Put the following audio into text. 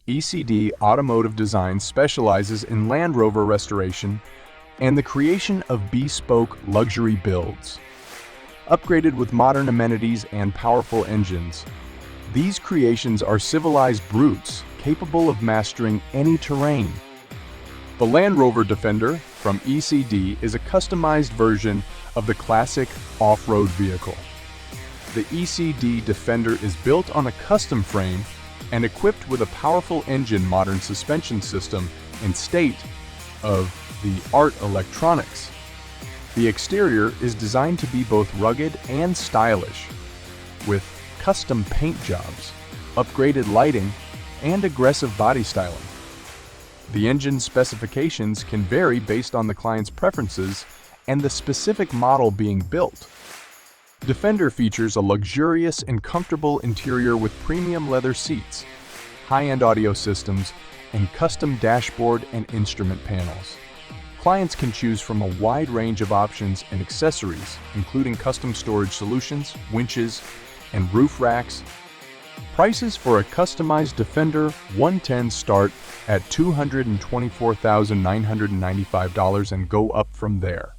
E.C.D. Automotive Design specializes in Land Rover restoration and the creation of bespoke luxury builds. Upgraded with modern amenities and powerful engines, these creations are civilized brutes capable of mastering any terrain. The Land Rover Defender from E.C.D. is a customized version of the classic off-road vehicle. The E.C.D. Defender is built on a custom frame and equipped with a powerful engine, modern suspension system, and state-of-the-art electronics. The exterior is designed to be both rugged and stylish, with custom paint jobs, upgraded lighting, and aggressive body styling. The engine specifications can vary based on the client's preferences and the specific model being built. Defender features a luxurious and comfortable interior with premium leather seats, high-end audio systems, and custom dashboard and instrument panels. Clients can choose from a wide range of options and accessories, including custom storage solutions, winches, and roof racks. Prices for a customized Defender 110 start at $224,995 and go up from there.